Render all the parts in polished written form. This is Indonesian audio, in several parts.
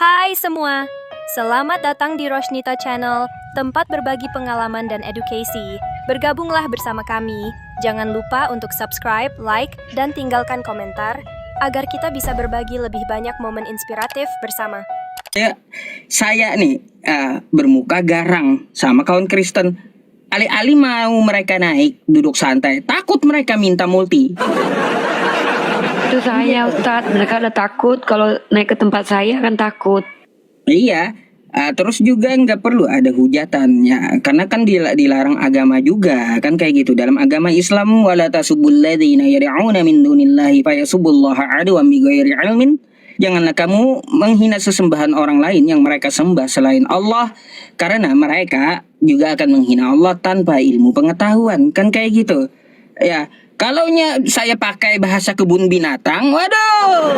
Hai semua, selamat datang di Rosnita Channel, tempat berbagi pengalaman dan edukasi. Bergabunglah bersama kami. Jangan lupa untuk subscribe, like, dan tinggalkan komentar agar kita bisa berbagi lebih banyak momen inspiratif bersama. Saya nih bermuka garang sama kawan Kristen. Alih-alih mau mereka naik duduk santai, takut mereka minta multi. Itu saya Ustadz, mereka udah takut kalau naik ke tempat saya kan takut. Iya, terus juga nggak perlu ada hujatan ya, karena kan dilarang agama juga kan kayak gitu. Dalam agama Islam, wala tasubul ladzina yad'una min dunillahi fayasubbullaha adwan bighairi ilmin. Janganlah kamu menghina sesembahan orang lain yang mereka sembah selain Allah, karena mereka juga akan menghina Allah tanpa ilmu pengetahuan, kan kayak gitu. Ya, kalaunya saya pakai bahasa kebun binatang, waduh.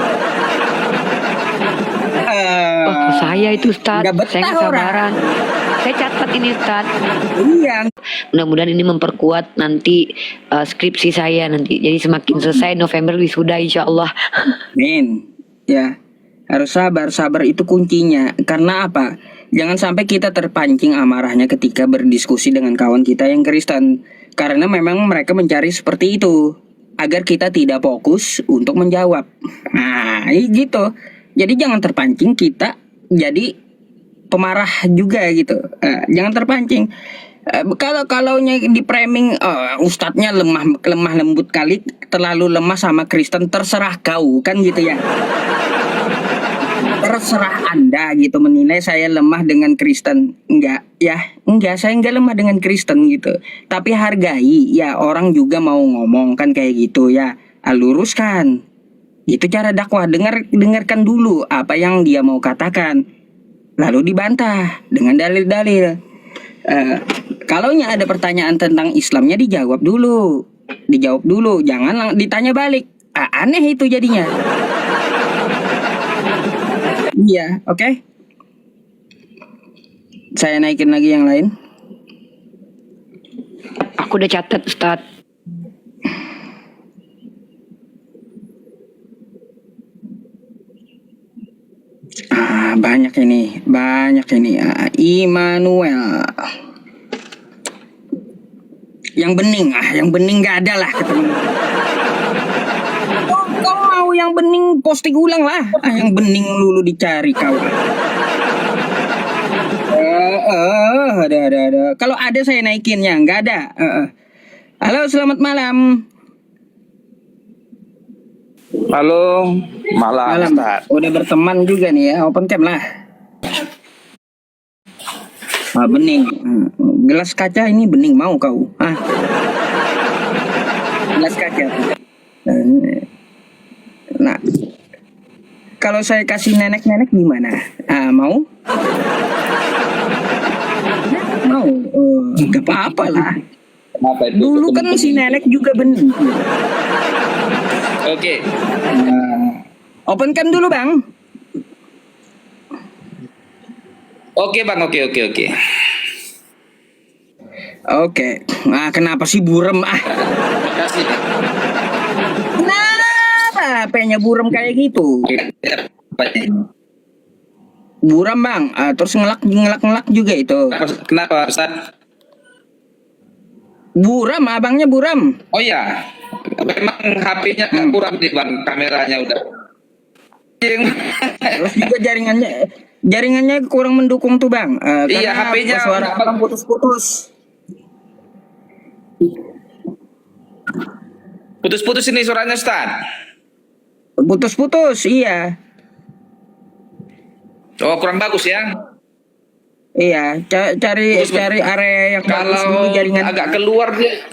Saya itu Ustadz, Nggak betah saya nggak sabaran. Saya catat ini Ustadz. Iya. Mudah-mudahan ini memperkuat nanti skripsi saya nanti. Jadi semakin selesai November wisuda insya Allah. Amin. Ya, harus sabar. Sabar itu kuncinya. Karena apa? Jangan sampai kita terpancing amarahnya ketika berdiskusi dengan kawan kita yang Kristen. Karena memang mereka mencari seperti itu, agar kita tidak fokus untuk menjawab. Nah, gitu. Jadi jangan terpancing kita jadi pemarah juga gitu. Jangan terpancing. Kalaunya di framing ustadznya lemah lembut kali, terlalu lemah sama Kristen, terserah kau kan gitu ya. Terserah Anda gitu menilai saya lemah dengan Kristen. Enggak, saya enggak lemah dengan Kristen gitu. Tapi hargai ya, orang juga mau ngomong kan kayak gitu ya. Luruskan. Itu cara dakwah, dengarkan dulu apa yang dia mau katakan. Lalu dibantah dengan dalil-dalil. Kalaunya ada pertanyaan tentang Islamnya dijawab dulu. Jangan ditanya balik. Aneh itu jadinya. Iya, oke. Saya naikin lagi yang lain. Aku udah catat Ustadz. Banyak ini. Immanuel. Yang bening nggak ada lah ketemu. Kau mau yang bening posting ulang lah. Yang bening lulu dicari kau. Ada. Kalau ada saya naikinnya, nggak ada. Halo, selamat malam. Halo, malam. Ustaz. Udah berteman juga nih ya, open cam lah. Bening. Gelas kaca ini bening mau kau? Gelas kaca. Nah, kalau saya kasih nenek-nenek gimana? Mau? Mau? Gak apa-apa lah. Apa itu? Dulu kan si nenek juga bening. Oke. Open cam dulu bang. Oke bang, oke. Oke. Kenapa sih burem? Makasih. Kenapa HP-nya burem kayak gitu? Buram bang, terus ngelak juga itu. Kenapa Ustaz? Buram, abangnya buram. Oh iya, memang HP-nya kurang nih bang, kameranya udah. Terus juga jaringannya kurang mendukung tuh bang. Iya, Karena HP-nya suara abang putus-putus. Putus-putus ini suaranya Ustaz. Putus-putus, iya. Oh kurang bagus ya. Iya, cari area yang bagus dulu Kalau jaringan. agak keluar dia.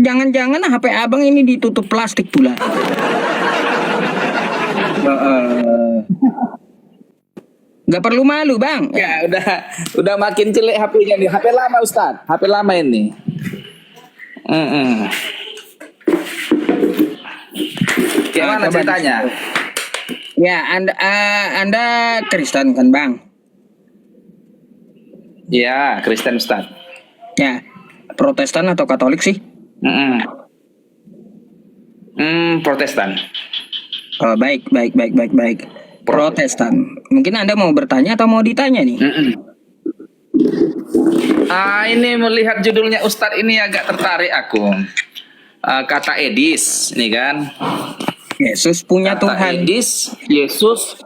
Jangan-jangan HP abang ini ditutup plastik pula. Nggak perlu malu bang. Ya udah makin jelek HP-nya nih. HP lama Ustaz, HP lama ini. Gimana ceritanya? Ya, Anda Kristen kan bang? Iya, Kristen Ustaz. Ya, Protestan atau Katolik sih? Protestan. Oh, baik, baik, baik, baik, baik. Protestan. Mungkin Anda mau bertanya atau mau ditanya nih? Ini melihat judulnya Ustadz ini agak tertarik aku. Kata Edis, nih kan? Yesus punya Kata Tuhan. Edis, Yesus,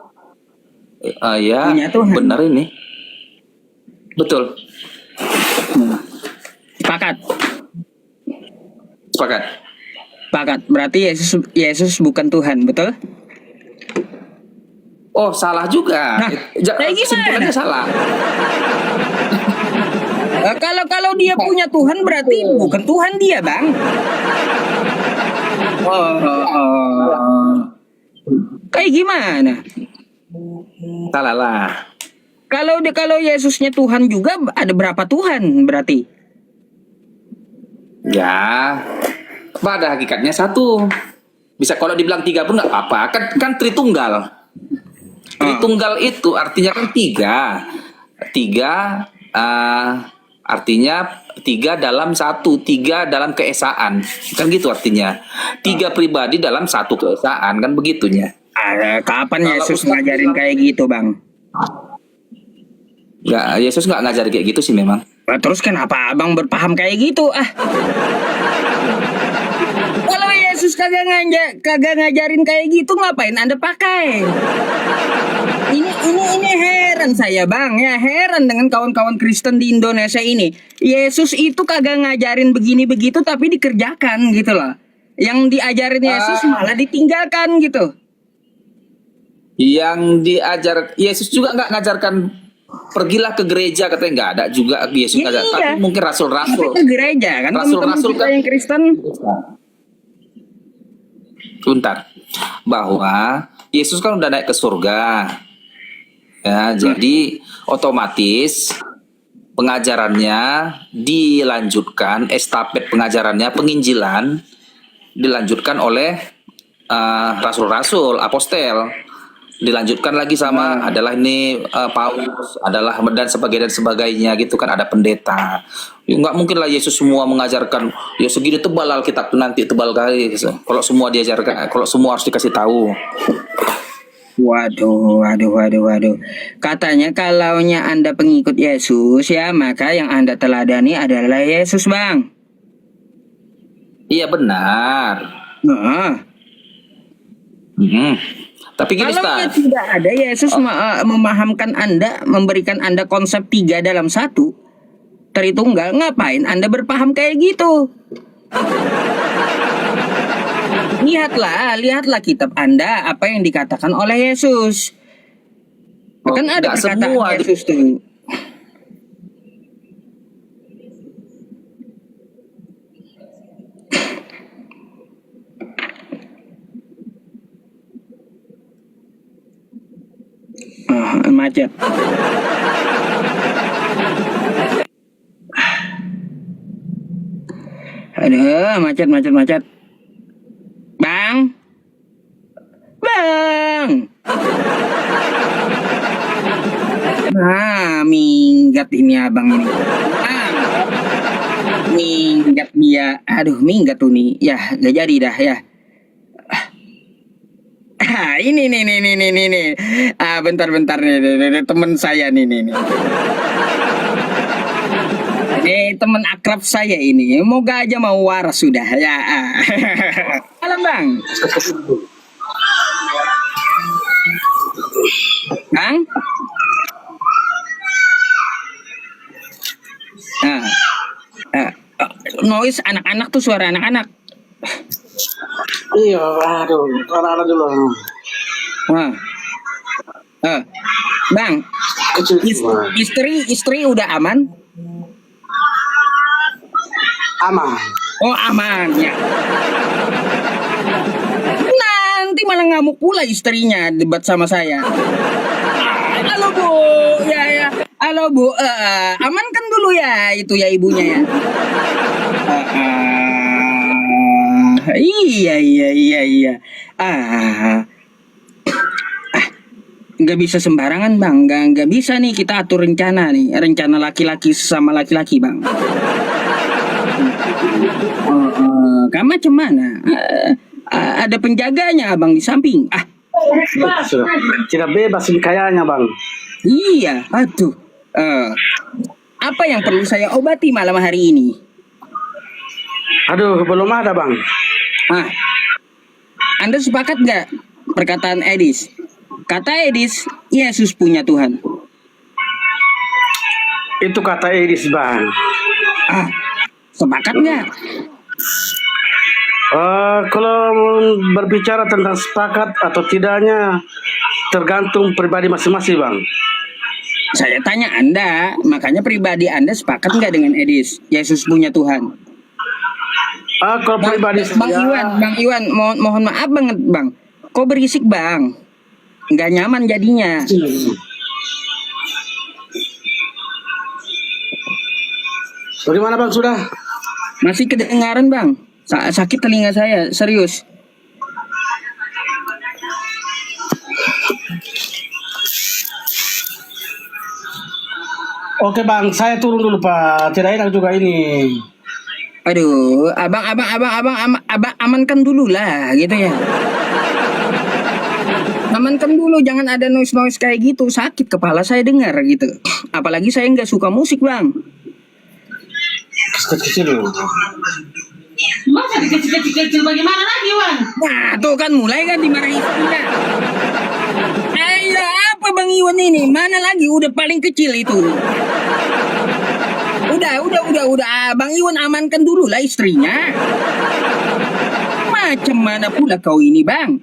ya, Punya Tuhan. benar ini, betul, Sepakat. sepakat. Sepakat. Berarti Yesus bukan Tuhan, betul? Oh, salah juga. Nah, kayak gimana? Kesimpulannya salah. Kalau dia punya Tuhan berarti bukan Tuhan dia, Bang. Kayak gimana? Salah lah. Kalau Yesusnya Tuhan juga ada berapa Tuhan berarti? Ya, pada hakikatnya satu. Bisa kalau dibilang tiga pun nggak apa-apa. Kan Tritunggal. Tritunggal itu artinya kan tiga. Tiga artinya tiga dalam satu, tiga dalam keesaan. Kan gitu artinya. Tiga pribadi dalam satu keesaan, kan begitunya. Kapan Kalau Yesus Ustaz ngajarin bilang- kayak gitu, Bang? Ya, Yesus nggak ngajar kayak gitu sih memang. Nah, terus kenapa abang berpaham kayak gitu? Kalau Yesus kagak ngajarin kayak gitu, ngapain Anda pakai? Ini heran saya, Bang. Ya, heran dengan kawan-kawan Kristen di Indonesia ini. Yesus itu kagak ngajarin begini begitu tapi dikerjakan gitu loh. Yang diajarin Yesus malah ditinggalkan gitu. Yang diajar Yesus juga nggak ngajarkan pergilah ke gereja, katanya nggak ada juga Yesus Ya, ngajar. iya. Tapi mungkin rasul-rasul. Ke gereja kan teman-teman Rasul-rasul kita kan- yang Kristen. Bentar. Bahwa Yesus kan udah naik ke surga. Ya, jadi otomatis pengajarannya dilanjutkan, estafet pengajarannya, penginjilan dilanjutkan oleh rasul-rasul, apostel. Dilanjutkan lagi sama adalah ini Paulus, adalah dan sebagainya gitu kan, ada pendeta. Ya, nggak mungkin lah Yesus semua mengajarkan ya segini tebal Alkitab tuh nanti tebal kali gitu. Kalau semua diajarkan, kalau semua harus dikasih tahu. Waduh. Katanya kalaunya Anda pengikut Yesus ya, maka yang Anda teladani adalah Yesus, Bang. Iya benar. Nah, Tapi gini kalaunya Ustaz, tidak ada Yesus memahamkan Anda, memberikan Anda konsep 3 dalam 1 Tritunggal, ngapain Anda berpaham kayak gitu? Lihatlah kitab Anda apa yang dikatakan oleh Yesus. Oh, Kan ada nggak perkataan semua. Yesus tuh. Macet. Aduh, macet. Bang. Nah, minggat ini abang ini. Minggat dia. Aduh, minggat tuh nih. Ya, gak jadi dah ya. Ini nih. Bentar nih, teman saya nih. Ini teman akrab saya ini. Moga aja mau waras sudah ya. Halo, Bang. Bang? Noise anak-anak tuh, suara anak-anak. Iya, aduh, anak-anak dulu. Wah. Bang, Kecil semua. istri udah aman? Aman. Oh, aman ya. Nanti malah ngamuk pula istrinya debat sama saya. Halo Bu, ya. Halo Bu, amankan dulu ya itu ya ibunya ya. Iya. Nggak bisa sembarangan Bang, nggak bisa nih kita atur rencana laki-laki sesama laki-laki Bang. Kamu macam mana? ada penjaganya abang di samping. Sudah. Tidak bebas ini kayaknya bang. Iya, aduh. Apa yang perlu saya obati malam hari ini? Aduh, belum ada bang. Anda sepakat nggak perkataan Edis? Kata Edis, Yesus punya Tuhan. Itu kata Edis bang. Sepakat nggak? Kalau berbicara tentang sepakat atau tidaknya tergantung pribadi masing-masing bang. Saya tanya Anda, makanya pribadi Anda sepakat nggak dengan Edis? Yesus punya Tuhan. Kalau pribadi Bang Iwan, mohon maaf banget Bang. Kok berisik Bang? Nggak nyaman jadinya. Bagaimana bang sudah? Masih kedengaran Bang. Sakit telinga saya, serius. Oke bang, saya turun dulu pak. Tidak enak juga ini. Aduh, abang amankan dulu lah, gitu ya. Amankan dulu, jangan ada noise kayak gitu. Sakit kepala saya dengar gitu. Apalagi saya nggak suka musik Bang. Kecil-kecil dulu. Masa dikecil-kecil bagaimana lagi, Wan? Nah, tuh kan mulai kan dimarahin kita. Ayo, apa Bang Iwan ini? Mana lagi? Udah paling kecil itu. Udah. Bang Iwan amankan dulu lah istrinya. Macam mana pula kau ini, Bang?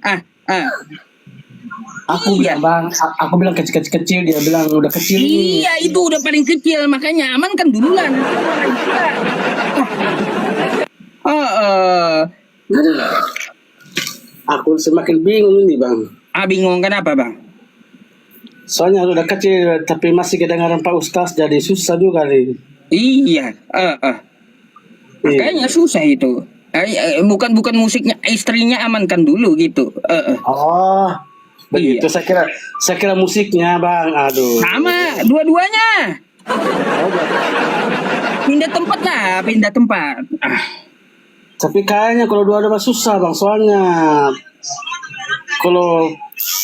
Aku bilang bang, aku bilang kecil-kecil, dia bilang udah kecil. Iya, itu udah paling kecil, makanya amankan dulu lah. Aku semakin bingung ini bang. Bingung kenapa Bang? Soalnya udah kecil, tapi masih kedengaran Pak Ustaz, jadi susah juga nih. Iya, kayaknya susah itu. Bukan musiknya, istrinya amankan dulu gitu. Oh, begitu. Iya. Saya kira musiknya bang. Aduh. Sama, dua-duanya. Pindah tempat. Tapi kayaknya kalau dua-dua susah bang, soalnya kalau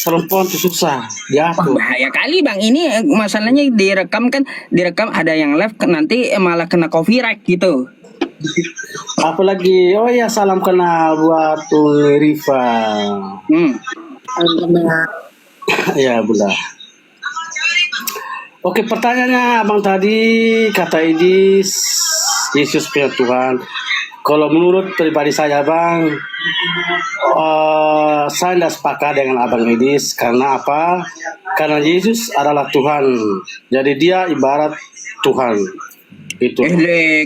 perempuan itu susah diatur. Bahaya kali Bang, ini masalahnya direkam ada yang live nanti malah kena copyright gitu. Apalagi, oh ya salam kena buat Riva. Ya belah. Oke, pertanyaannya abang tadi kata Edis, Yesus punya Tuhan. Kalau menurut pribadi saya bang, saya tidak sepakat dengan abang Edis. Karena apa? Karena Yesus adalah Tuhan. Jadi dia ibarat Tuhan. Itu.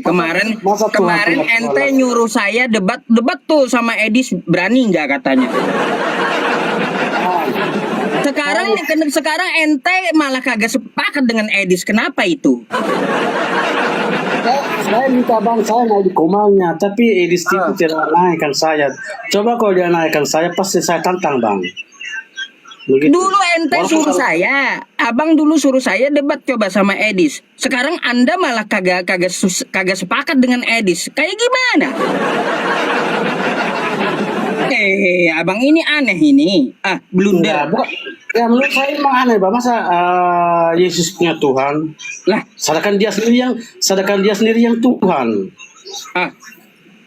Kemarin Tuhan ente nyuruh saya debat tuh sama Edis, berani nggak katanya? Sekarang ente malah kagak sepakat dengan Edis. Kenapa itu? Saya minta bang, saya mau di komanya, tapi Edis itu tidak naikkan saya. Coba kalau dia naikkan saya, pasti saya tantang bang. Begitu. Dulu ente suruh saya, abang dulu suruh saya debat coba sama Edis. Sekarang Anda malah kagak sepakat dengan Edis. Kayak gimana? Abang ini aneh ini. Blunder. Ya menurut saya emang aneh bang. Masa Yesus punya Tuhan? Lah, sedangkan dia sendiri yang Tuhan.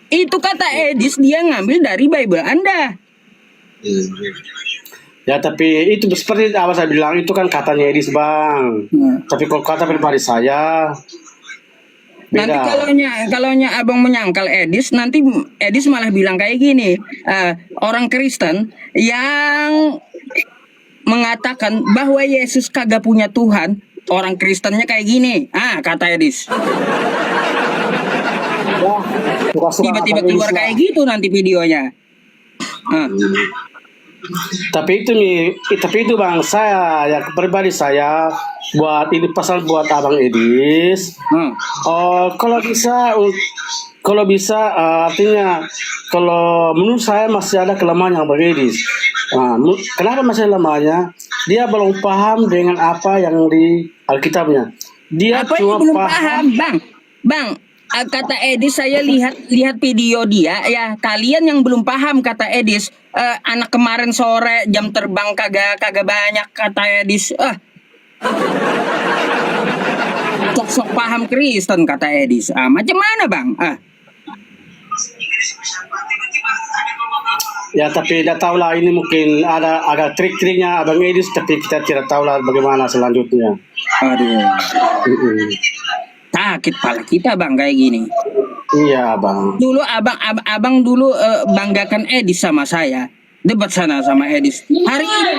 Itu kata Edis, dia ngambil dari Bible Anda. Ya tapi itu seperti apa saya bilang, itu kan katanya Edis bang. Tapi kalau kata pribadi saya beda. Nanti kalaunya abang menyangkal Edis, nanti Edis malah bilang kayak gini, orang Kristen yang mengatakan bahwa Yesus kagak punya Tuhan, orang Kristennya kayak gini, kata Edis. Tiba-tiba keluar kayak gitu nanti videonya. Tapi itu bang, saya ya pribadi saya buat ini pasal buat abang Edis. Kalau bisa artinya kalau menurut saya masih ada kelemahan yang abang Edis. Kenapa masih lemahnya? Dia belum paham dengan apa yang di Alkitabnya. Dia apa cuma belum paham, Bang. Kata Edis, saya lihat video dia ya. Kalian yang belum paham, kata Edis, anak kemarin sore jam terbang kagak banyak, kata Edis. Sok paham Kristen, kata Edis. Macam mana bang? Ya tapi tidak tahu lah, ini mungkin ada agak trik-triknya Abang Edis, tapi kita tidak tahu lah bagaimana selanjutnya. Aduh, Mm-mm. sakit pala kita bang kayak gini. Iya Bang. Dulu abang dulu banggakan Edis sama saya, debat sana sama Edis. Hari ini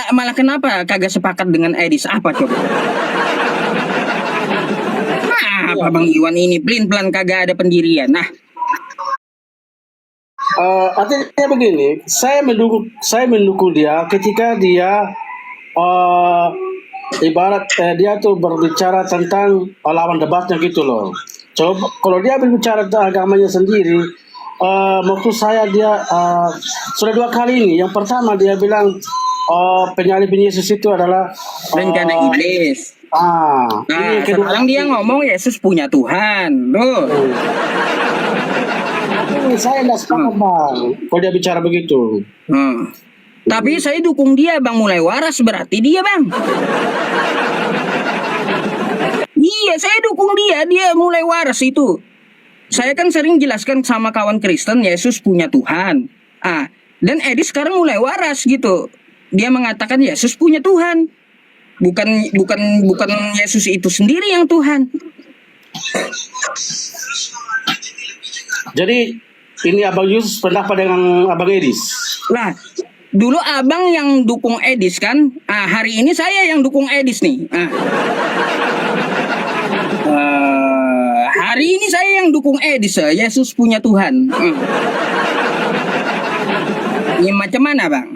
malah kenapa kagak sepakat dengan Edis? Apa coba? Apa Bang Iwan ini pelin-pelan kagak ada pendirian. Artinya begini, saya mendukung dia ketika dia ibarat dia tuh berbicara tentang lawan debatnya gitu loh. Coba kalau dia berbicara tentang agamanya sendiri, maksud saya dia sudah 2 kali ini. Yang pertama dia bilang penyalibin Yesus itu adalah Rencana iblis. ini Sekarang dia ngomong Yesus punya Tuhan. Tuh. Ini saya nggak sepakat Bang kalau dia bicara begitu. Tapi saya dukung dia bang, mulai waras berarti dia bang. Iya, saya dukung dia mulai waras itu. Saya kan sering jelaskan sama kawan Kristen Yesus punya Tuhan. Dan Edis sekarang mulai waras gitu. Dia mengatakan Yesus punya Tuhan. Bukan Yesus itu sendiri yang Tuhan. Jadi ini Abang Yus pendapat dengan Abang Edis. Lah, dulu abang yang dukung Edis kan? Hari ini saya yang dukung Edis nih. Hari ini saya yang dukung Edis. Yesus punya Tuhan. Ini macam mana bang?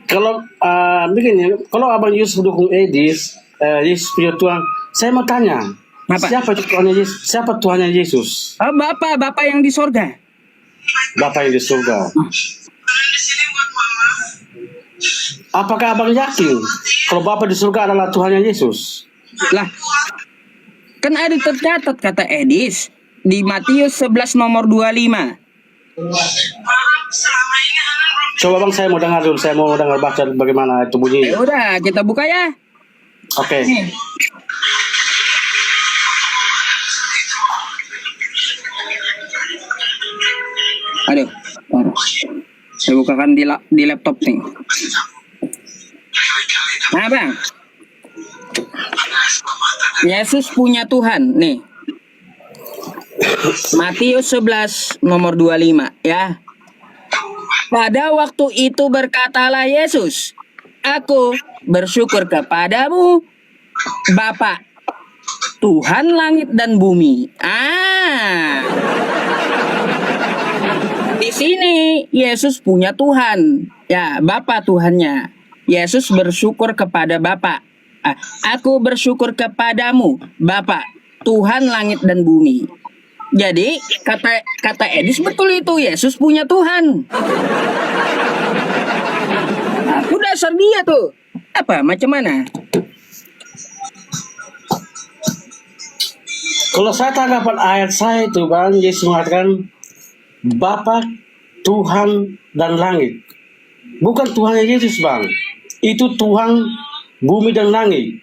Kalau begini, kalau Abang Yus dukung Edis, Yesus punya Tuhan, saya mau tanya, Apa? siapa Tuhannya Yesus? Siapa Tuhannya Yesus? Bapak yang di sorga. Bapak yang di surga. Apakah Abang yakin kalau Bapak di surga adalah Tuhannya Yesus? Lah, kan ada tercatat kata Edis di Matius 11 nomor 25. Coba Bang, saya mau dengar dulu, saya mau dengar baca bagaimana itu bunyi. Ya udah, kita buka ya. Oke. Aduh, saya bukakan di laptop nih. Nah bang, Yesus punya Tuhan nih. Matius 11 nomor 25 ya. Pada waktu itu berkatalah Yesus, aku bersyukur kepadamu Bapa, Tuhan langit dan bumi. Di sini Yesus punya Tuhan, ya Bapa Tuhannya. Yesus bersyukur kepada Bapa. Aku bersyukur kepadamu Bapa, Tuhan langit dan bumi. Jadi kata Edis betul itu, Yesus punya Tuhan. Aku dasar dia tuh. Apa macam mana? Kalau saya tanggapan ayat saya itu Bang, Yesus mengatakan Bapa, Tuhan dan langit. Bukan Tuhannya Yesus Bang. Itu Tuhan bumi dan langit.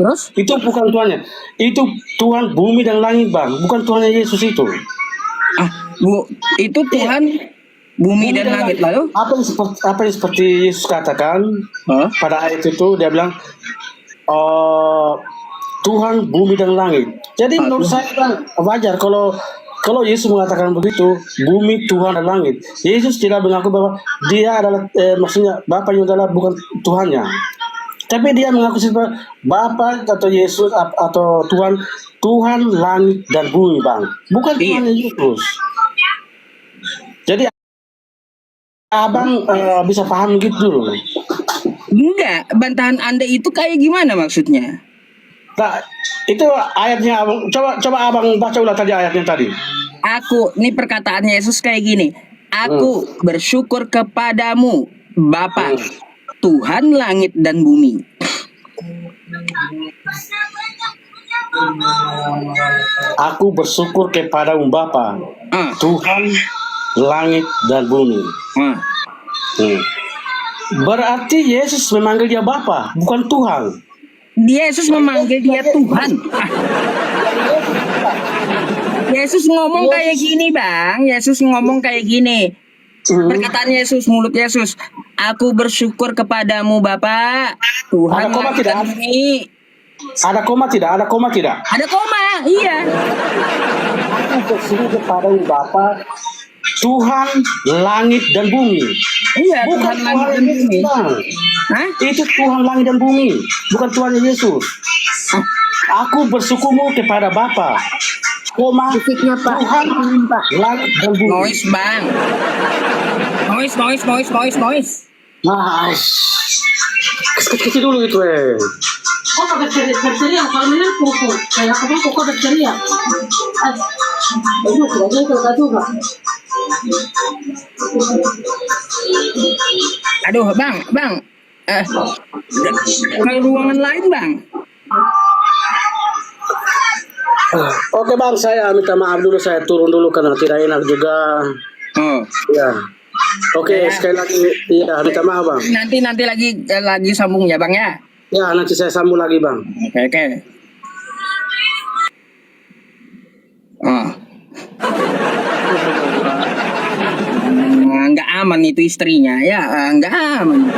Terus? Itu bukan Tuhannya. Itu Tuhan bumi dan langit Bang. Bukan Tuhannya Yesus itu. Itu Tuhan bumi dan langit lalu? Apa yang seperti Yesus katakan pada ayat itu, dia bilang Tuhan bumi dan langit. Jadi menurut saya Bang, wajar kalau Yesus mengatakan begitu, bumi, Tuhan dan langit. Yesus tidak mengaku bahwa dia adalah maksudnya Bapa yang adalah bukan Tuhannya. Tapi dia mengaku sebagai Bapa atau Yesus atau Tuhan langit dan bumi Bang. Bukan Tuhan Yesus. Jadi Abang bisa paham gitu dulu. Enggak, bantahan Anda itu kayak gimana maksudnya? Nah, itu ayatnya Abang. Coba Abang baca ulang tadi ayatnya tadi. Ini perkataan Yesus kayak gini. Aku bersyukur kepadamu Bapa, Tuhan langit dan bumi. Aku bersyukur kepadamu Bapa, Ah, Tuhan langit dan bumi. ah. Berarti Yesus memanggil dia Bapa, bukan Tuhan. Yesus memanggil dia Tuhan. Ah. Yesus ngomong kayak gini, Bang. Yesus ngomong kayak gini. Perkataan Yesus, mulut Yesus. Aku bersyukur kepadamu, Bapa, Tuhan Ada koma langit tidak? dan bumi. Ada koma tidak? Ada koma tidak? Ada koma, iya. Aku bersyukur kepadamu Bapa, Tuhan langit dan bumi. Iya, Bukan Tuhan langit dan bumi. Bang. Hah? Itu Tuhan langit dan bumi, bukan Tuhan Yesus. Aku bersyukurmu kepada Bapa, koma Tuhan langit dan bumi. Noise, Bang. Noise. Nah, kecil dulu itu Kok berteriak? Kalau minum pukul. Kayak apa kok berteriak? Aduh, tidak juga. Aduh, Bang. Ke ruangan lain, Bang. Oke Bang, saya minta maaf dulu, saya turun dulu karena tidak enak juga. Oh, Ya. Oke, sekali lagi ya minta maaf Bang. nanti lagi sambung ya, Bang ya. Ya, nanti saya sambung lagi Bang. Oke. Oh. Nggak aman itu istrinya ya, nggak aman.